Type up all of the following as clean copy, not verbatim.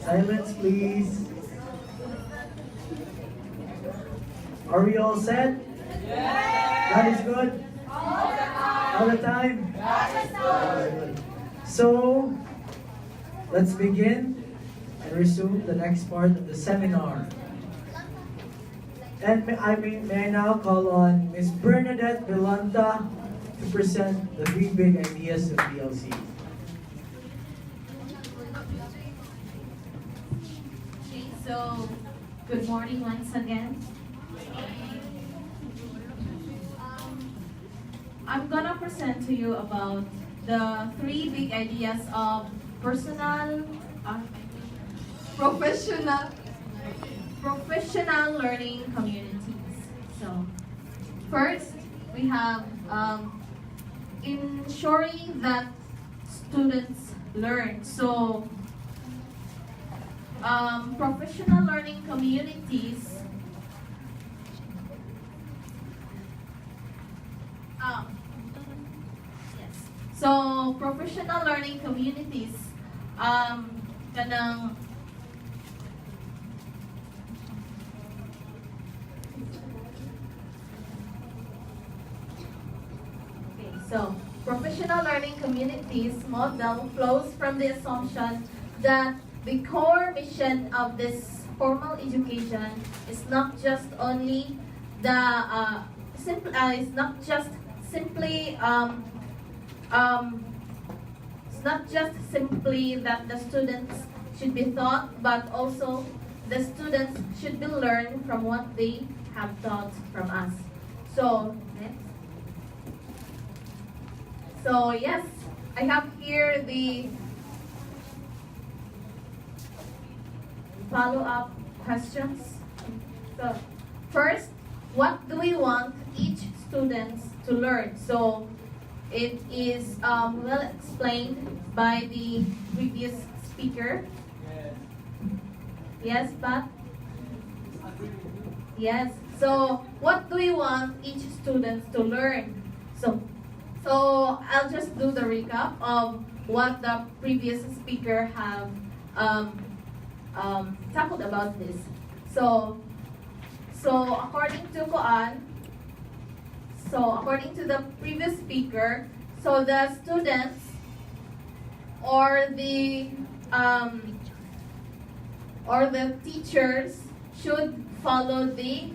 Silence, please. Are we all set? God is good? All the time? Good. So, let's begin and resume the next part of the seminar. And may I now call on Ms. Bernadette Belanta to present the three big ideas of PLC. Okay, so good morning once again. I'm gonna present to you about the three big ideas of personal, professional, professional learning communities. So, first, we have ensuring that students learn. So, professional learning communities. Yes. So, professional learning communities, kanang So, professional learning communities model flows from the assumption that the core mission of this formal education is not just only the is not just simply it's not just simply that the students should be taught, but also the students should be learned from what they have taught from us. So, next. So yes, I have here the follow-up questions. So first, what do we want each student to learn? So it is well explained by the previous speaker. Yes, but yes. So what do we want each student to learn? So I'll just do the recap of what the previous speaker have tackled about this. So according to according to the previous speaker, so the students or the teachers should follow the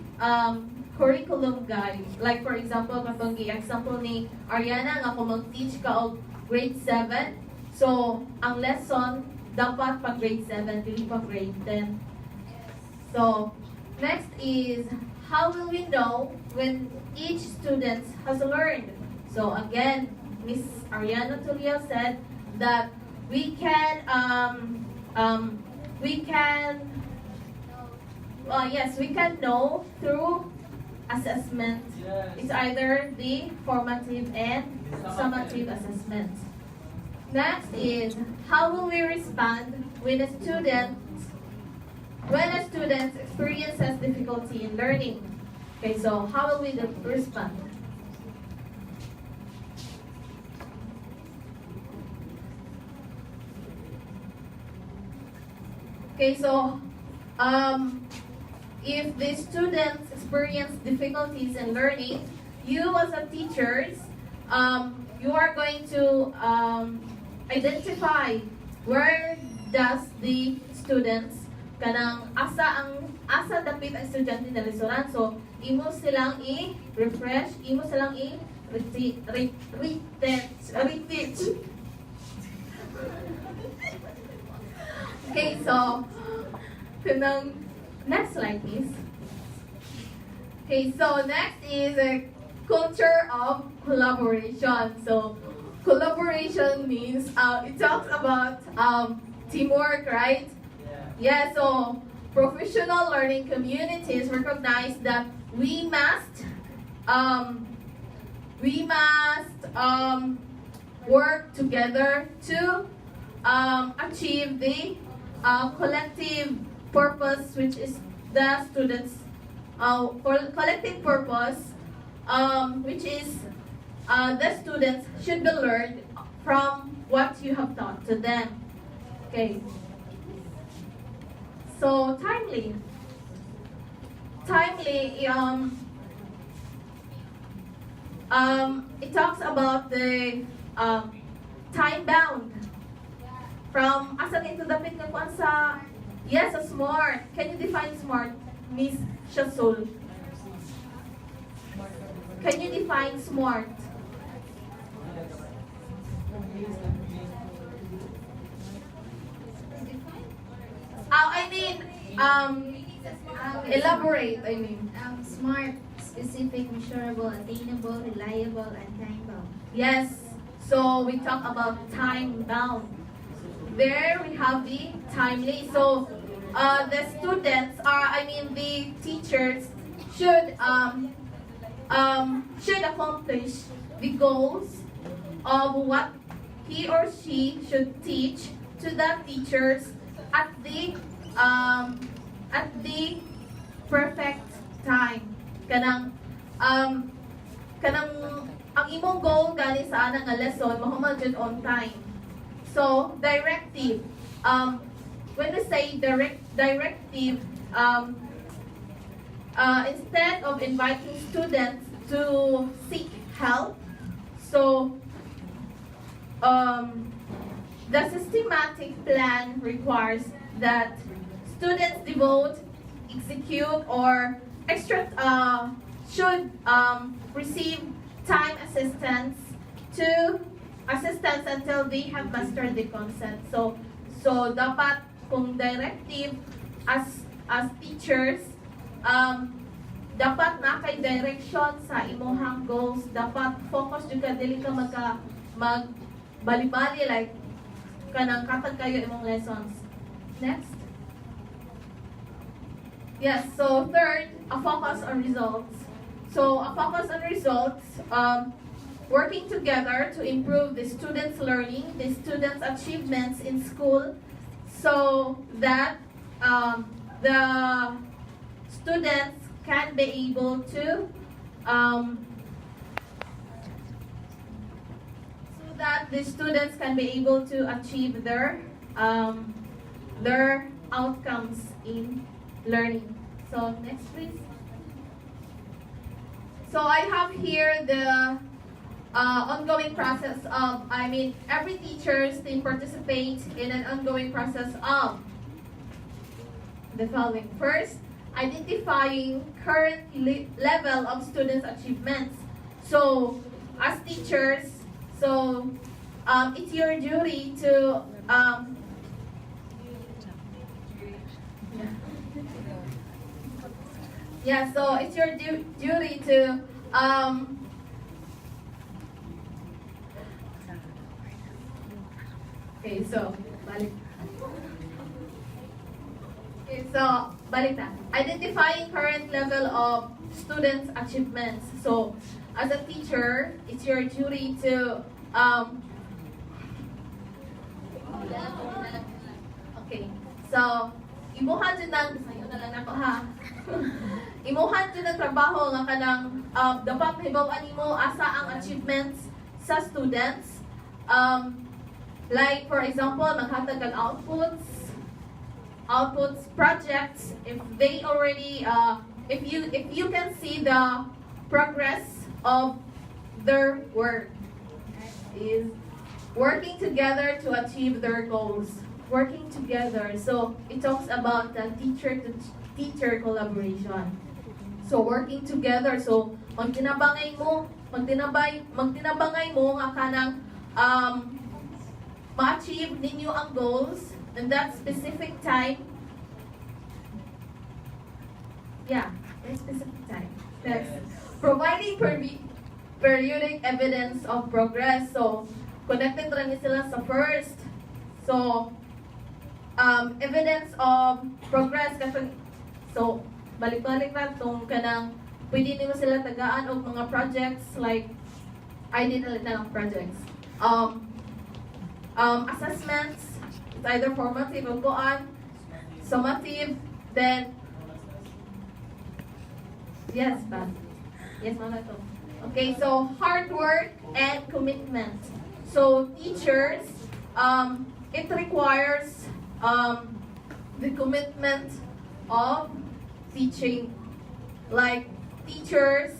curriculum guide. Like for example, kapag example ni Ariana nga kung mag-teach ka og grade 7, so ang lesson dapat pag grade 7, dili pa grade 10. So next is, how will we know when each student has learned? So again, Miss Ariana Tulio said that we can know through assessment. Yes. It's either the formative and summative assessment. Next is, how will we respond when a student experiences difficulty in learning? Okay, so how will we respond? Okay, so if the students experience difficulties in learning, you as a teachers, you are going to identify where does the students kanang asa dapit ang estudyante na lesonan. So imo silang i-refresh, imo silang reteach. Okay, so kanang next slide, please. Okay, so next is a culture of collaboration. So collaboration means it talks about teamwork, right? Yeah. So professional learning communities recognize that we must work together to achieve the collective purpose, which is the students' collective purpose, which is the students should be learned from what you have taught to them. Okay. So timely. Timely. It talks about the time bound. From asa into the pit ng sa yes, a smart. Can you define smart, Miss Shasol? Can you define smart? Elaborate, I mean. Smart, specific, measurable, attainable, reliable, and time-bound. Yes, so we talk about time bound. There we have the timely. So the students the teachers should accomplish the goals of what he or she should teach to the teachers at the perfect time. Kanang ang imong goal gani sa ana nga lesson mahuman jud on time. So directive, when we say directive, instead of inviting students to seek help, so the systematic plan requires that students devote, execute, or should receive time assistance until they have mastered the concept. So dapat kung directive as teachers, dapat na kay direction sa imuhang goals. Dapat focus jud ka, dili ka magbali-bali like kanang katag kayo imong lessons. Next. Yes, so third, a focus on results. So a focus on results, working together to improve the students' learning, the students' achievements in school, so that the students can be able to achieve their outcomes in learning. So next, please. So I have here the ongoing process of, every teacher's team participates in an ongoing process of the following. First, identifying current level of students' achievements. So, as teachers, it's your duty to so it's your duty to balik na. Identifying current level of students' achievements. So, as a teacher, it's your duty to imuhan dyan imuhan dyan ng trabaho nga kanang dapat hibaw-an nimo asa ang achievements sa students. Like for example, maghatag kag outputs projects if they already if you can see the progress of their work is working together to achieve their goals. Working together. So it talks about the teacher to teacher collaboration. So working together. So magtinabangay mo nga kanang ma-achieve ninyo ang goals in that specific time. Yeah, that specific time. Next, providing periodic evidence of progress. So connected rin sila sa first. So evidence of progress kasi so balik-balik na tong kanang pwede nimo sila tagaan og mga projects like na lang projects. Assessments, it's either formative or summative, then yes, mama to. Okay, so hard work and commitment. So teachers, it requires the commitment of teaching. Like teachers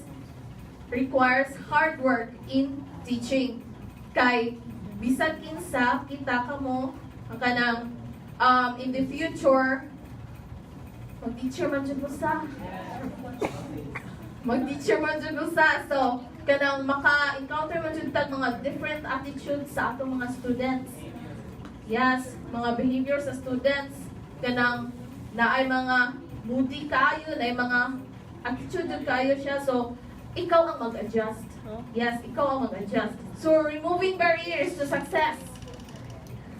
requires hard work in teaching. Kay bisan kinsa kita kamo ang kanang in the future mag-teacher man jud sa. Mag-teacher man jud sa. So kanang maka-encounter man jud tag mga different attitudes sa atong mga students. Yes, mga behavior sa students kanang naay mga moody kayo, naay mga attitude kayo siya. So ikaw ang mag-adjust. Yes, ikaw ang mag-adjust. So removing barriers to success.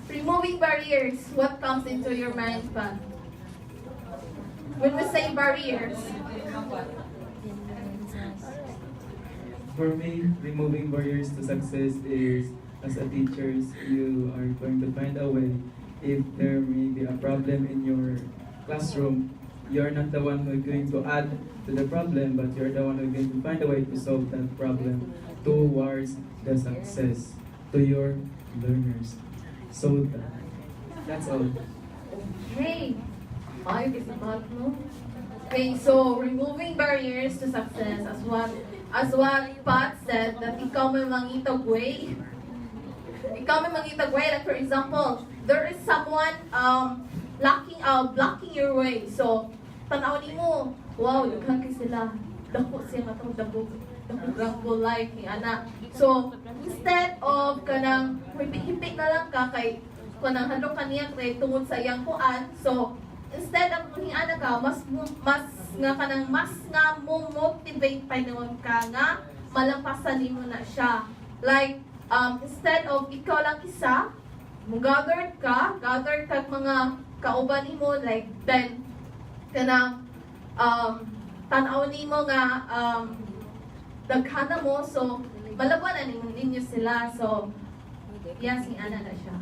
Removing barriers, what comes into your mind pa? When we say barriers, For me, removing barriers to success is, as a teachers, you are going to find a way. If there may be a problem in your classroom, you're not the one who's going to add to the problem, but you're the one who's going to find a way to solve that problem towards the success to your learners. So that's all. hey, ay, kasi mo. Okay, so removing barriers to success, as what Pat said, that ikaw may mangitag way. Ikaw may mangitag way. Like for example, there is someone blocking your way. So, tanaw ni mo, wow, daghan kay sila. Dako siya matong dako like ni ana. So, instead of kanang hipit na lang ka kay kanang handok kaniya kay tungod sa iyang kuan. So, instead of kung ana ka, mas nga mo motivate pa naman ka nga malampasan nimo na siya. Like, instead of ikaw lang isa, gather kag mga kauban nimo like 10 kanang tan-aw nimo nga daghana mo, so malaban na ninyo sila. So yes, si ana na siya.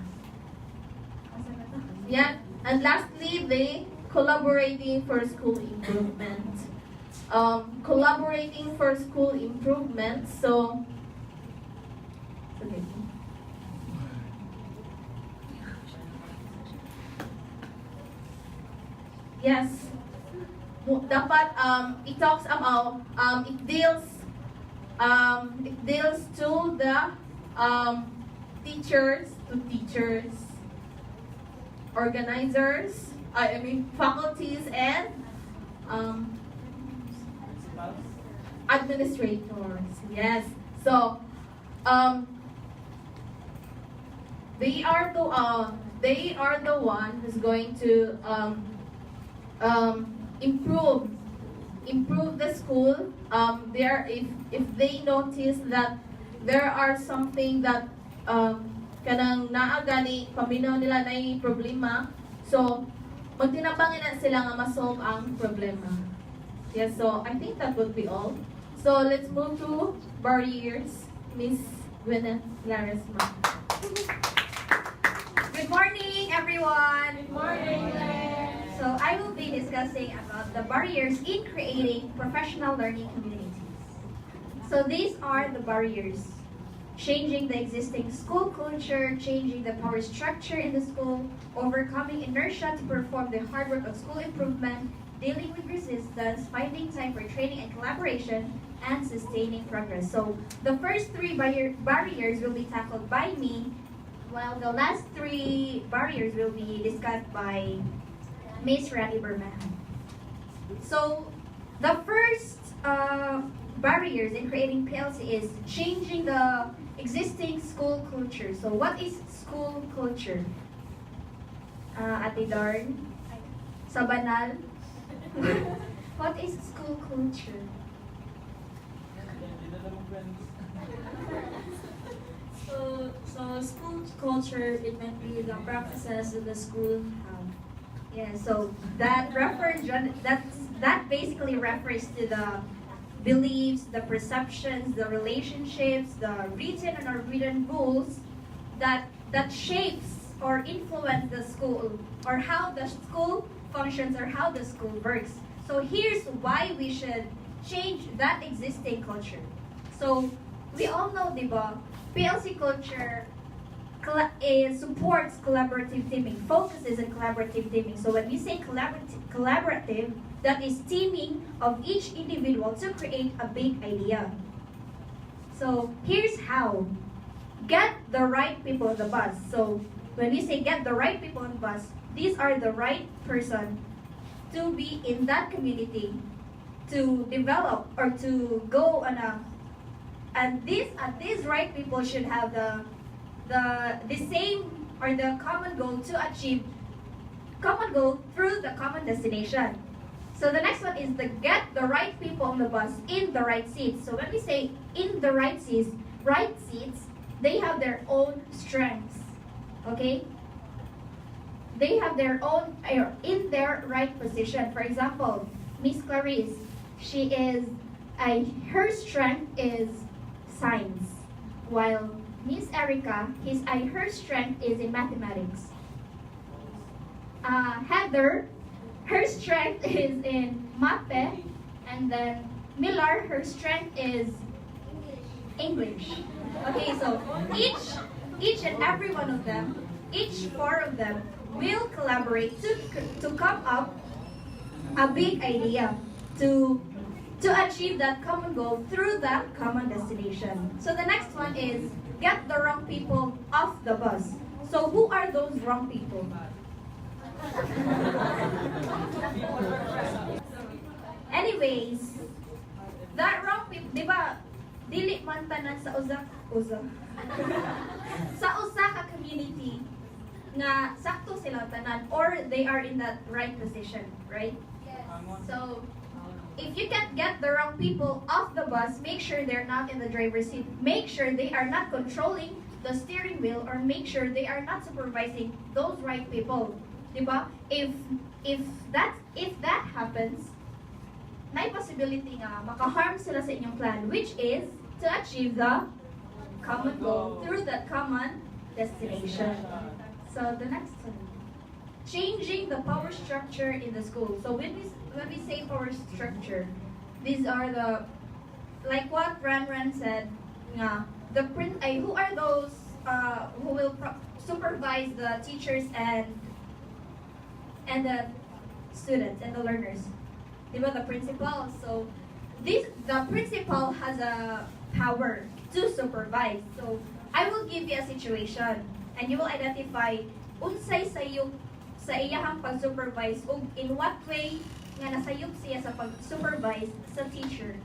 Yeah, and lastly, the collaborating for school improvement. Collaborating for school improvement. So okay. Yes. Dapat it talks about it deals to the teachers, organizers, faculties and administrators. Yes. So they are the one who's going to improve the school. If they notice that there are something that kanang naagani paminaw nila na problema, so magtinabangin na sila nga masolve ang problema. Yes, so I think that would be all. So let's move to barriers. Miss Gwyneth Laresma. Good morning, everyone. Good morning. So I will be discussing about the barriers in creating professional learning communities. So these are the barriers. Changing the existing school culture, changing the power structure in the school, overcoming inertia to perform the hard work of school improvement, dealing with resistance, finding time for training and collaboration, and sustaining progress. So the first three barriers will be tackled by me, while the last three barriers will be discussed by Miss Randy Bermejo. So the first barriers in creating PLC is changing the existing school culture. So what is school culture? Ate Darn? Sa banal? What is school culture? So school culture, it might be the practices that the school have. Yeah, so that basically refers to the beliefs, the perceptions, the relationships, the written and unwritten rules that shapes or influence the school, or how the school functions, or how the school works. So here's why we should change that existing culture. So we all know, diba, PLC culture supports collaborative teaming, focuses on collaborative teaming. So when we say collaborative, that is teaming of each individual to create a big idea. So here's how. Get the right people on the bus. So when we say get the right people on the bus, these are the right person to be in that community, to develop or to go on a, and these right people should have the same or the common goal to achieve common goal through the common destination. So the next one is the get the right people on the bus in the right seats. So when we say in the right seats, they have their own strengths. Okay? They have their own in their right position. For example, Miss Clarice, her strength is science, while Miss Erica, her strength is in mathematics. Heather, her strength is in math, and then Miller, her strength is English. Okay, so each and every one of them, each four of them will collaborate to come up a big idea to achieve that common goal through that common destination. So the next one is get the wrong people off the bus. So who are those wrong people? Anyways, that wrong people, di ba, dili man tanan sa usa sa usa ka community nga sakto sila tanan or they are in that right position, right? So if you can get the wrong people off the bus, make sure they're not in the driver's seat. Make sure they are not controlling the steering wheel, or make sure they are not supervising those right people. Diba? If that happens, may possibility nga maka-harm sila sa inyong plan, which is to achieve the common goal through that common destination. So the next one, changing the power structure in the school. So when we say power structure, these are the, like what Ran said, who are those who will supervise the teachers and the students and the learners? Diba, the principal. So the principal has a power to supervise. So I will give you a situation and you will identify unsay sayop sa iyahang pag-supervise o in what way nga nasayop siya sa pag-supervise sa teacher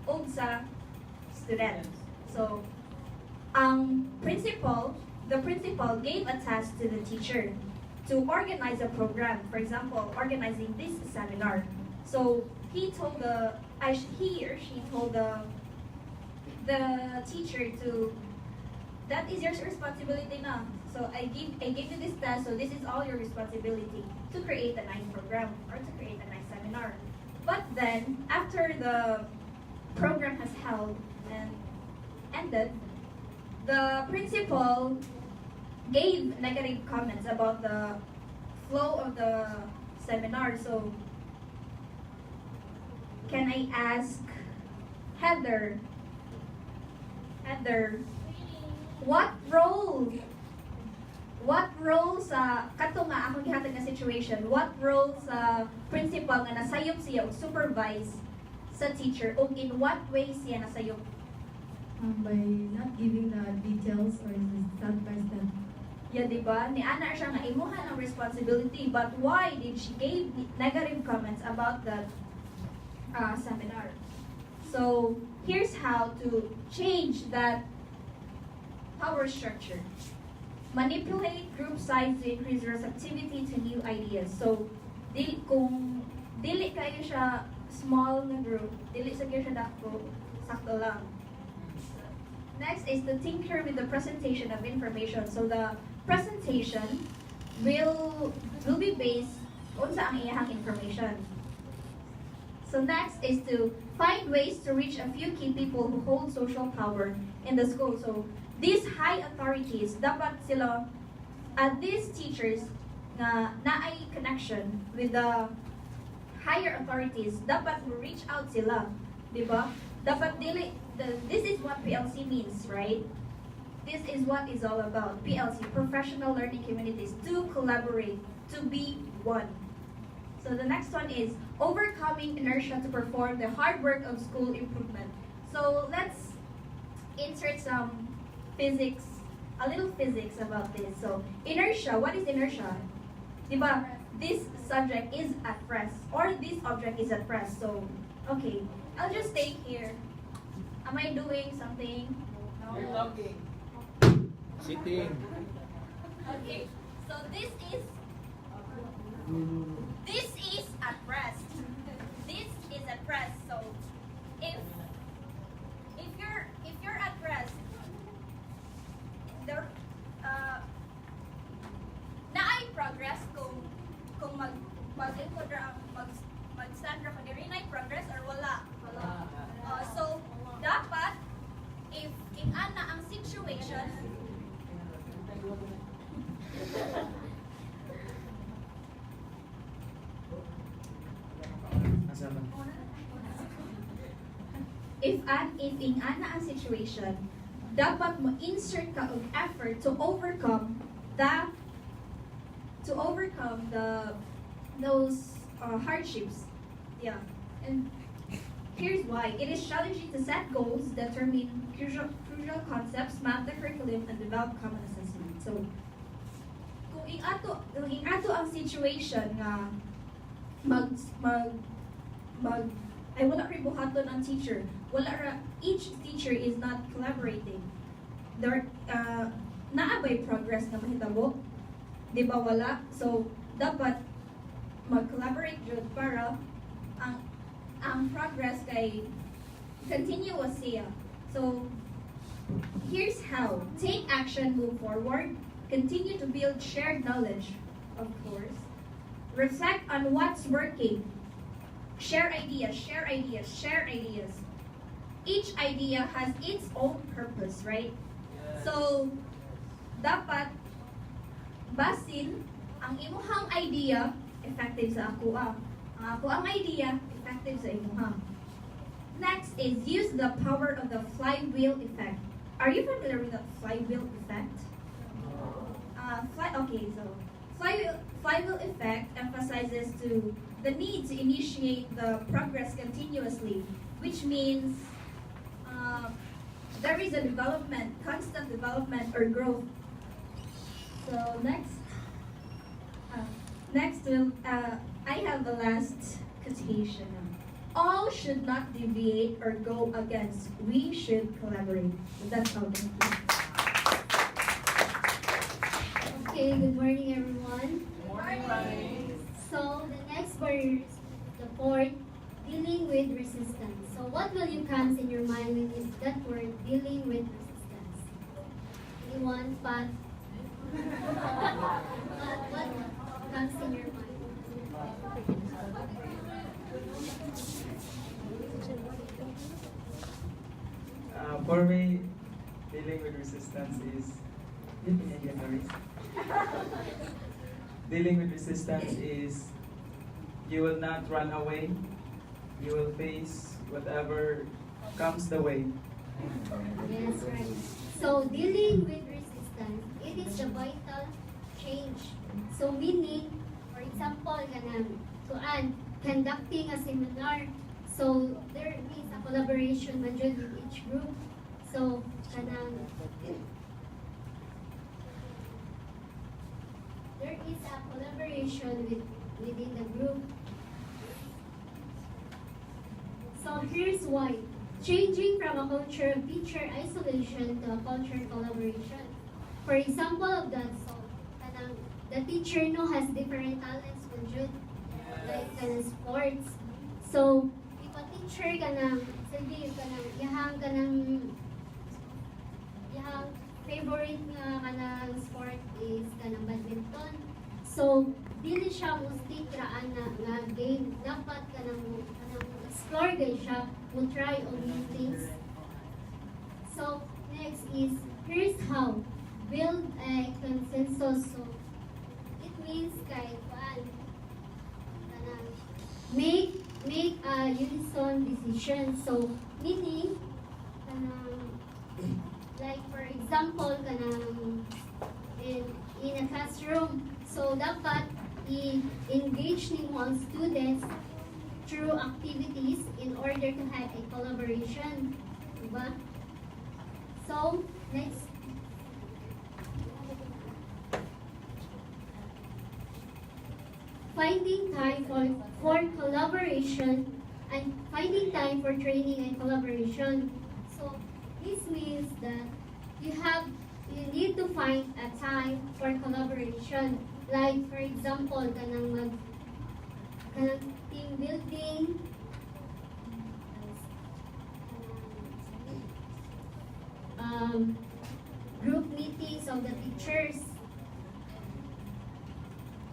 o sa student. So, the principal gave a task to the teacher to organize a program. For example, organizing this seminar. So, he or she told the teacher to, that is your responsibility na. So I gave you this task, so this is all your responsibility to create a nice program or to create a nice seminar. But then, after the program has held and ended, the principal gave negative comments about the flow of the seminar. So, can I ask Heather, what role sa kato nga akong gihatag nga situation, what role sa principal nga nasayop siya o supervise sa teacher o in what way siya nasayop? By not giving the details or step by step. Yeah, diba? Ni ana siya nga imuha ng responsibility, but why did she give negative comments about that seminar? So here's how to change that power structure. Manipulate group size to increase receptivity to new ideas. So, kung dili kayo siya small na group, dili sa kayo siya dako, sakto lang. Next is to tinker with the presentation of information. So, the presentation will be based on sa ang iyahang information. So next is to find ways to reach a few key people who hold social power in the school. So these high authorities, dapat sila, these teachers na naay connection with the higher authorities, dapat reach out sila, di ba? Dapat this is what PLC means, right? this is what is all about. PLC, professional learning communities, to collaborate, to be one. So the next one is overcoming inertia to perform the hard work of school improvement. So let's insert some physics, a little physics about this. So inertia, what is inertia? Diba, this subject is at rest, or this object is at rest. So, okay, I'll just stay here. Am I doing something? You're talking. Sitting. Okay, so this is at rest. This is at rest. So if you're at rest, there naay progress kung mag-stand ra ka diri naay progress or wala. So dapat if ana ang situation Asa ba? if in ana ang situation, dapat mo insert ka og effort to overcome those hardships. Yeah. And here's why. It is challenging to set goals, determine crucial concepts, map the curriculum, and develop common assessment. So, kung ing-ato ang situation nga ay wala rin buhaton ang teacher. Each teacher is not collaborating. There naabay progress na mahitabo. Di ba wala? So, dapat mag-collaborate jud para ang progress kay continuous siya. So, here's how. Take action, move forward, continue to build shared knowledge, of course. Reflect on what's working. Share ideas, share ideas, share ideas. Each idea has its own purpose, right? So, dapat basin ang imuhang idea effective sa ako ang idea effective sa imuhang. Next is use the power of the flywheel effect. Are you familiar with the flywheel effect? Flywheel effect emphasizes to the need to initiate the progress continuously, which means there is a development, constant development or growth. So next I have the last quotation. All should not deviate or go against. We should collaborate. So that's how it is. Okay, good morning everyone. Morning. So the next word, the fourth, dealing with resistance. So what will you comes in your mind when is that word, dealing with resistance? Anyone? Pat? What comes in your mind? For me, dealing with resistance is dealing with resistance is you will not run away. You will face whatever comes the way. Yes, right. So dealing with resistance, it is a vital change. So meaning, for example, conducting a seminar. So there is a collaboration with each group. So there is a collaboration within the group. So here's why. Changing from a culture of teacher isolation to a culture of collaboration. For example of that, so the teacher has different talents kung jud, like sports. So if a teacher yahang favorite nga sport is badminton. So dili siya mo stick raan nga game. Dapat explore guys siya, mo try on new things. So next is, here's how. Build a consensus. So it means make a unison decision. So meaning like for example kanang in a classroom, so dapat i-engage nimo ang students through activities in order to have a collaboration, diba? So next, finding time for collaboration and finding time for training and collaboration. So this means that you need to find a time for collaboration. Like for example, kanang team building, group meetings of the teachers.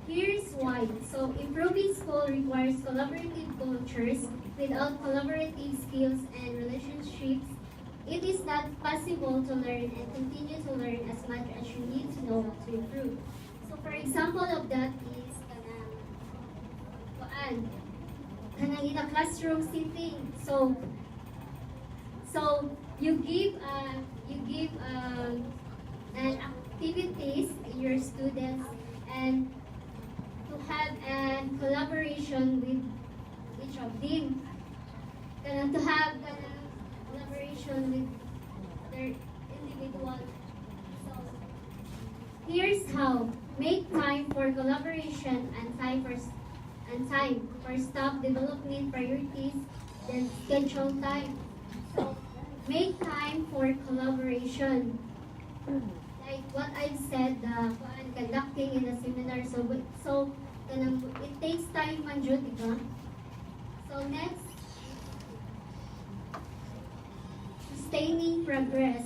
Here's why. So, improving school requires collaborative cultures. Without collaborative skills and relationships, it is not possible to learn and continue to learn as much as you need to know to improve. So, for example of that is kanang in a classroom setting. So you give an activities in your students and to have a collaboration with each of them. To have collaboration with their individual. So here's how. Make time for collaboration and time for staff development priorities, then schedule time. So make time for collaboration. Like what I've said, conducting in a seminar. So it takes time man jud, diba? So next, sustaining progress.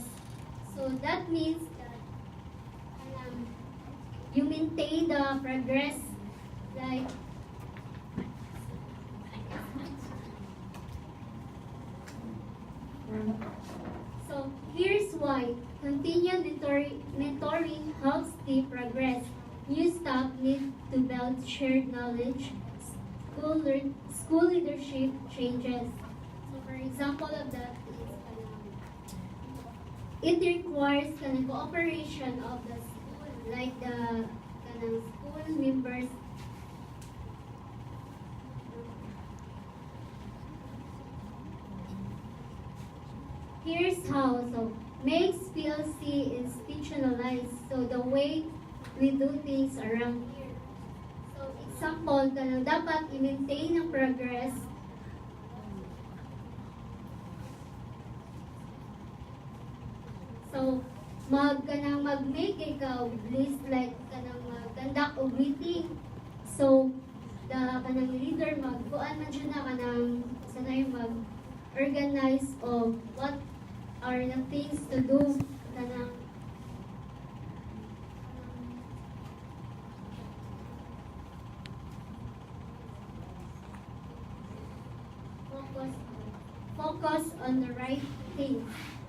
So that means that you maintain the progress, like so here's why. Continued mentoring helps the progress. New staff need to build shared knowledge. School leadership changes. So for example of that is it requires cooperation of the school, like the school members. Here's how. So makes PLC institutionalized. So the way we do things around here. So example, dapat i-maintain ang progress. So mag-make ikaw list, like mag-conduct og meeting. So the leader magkuan man siya na sanay mag-organize of what are the things to do focus on the right things.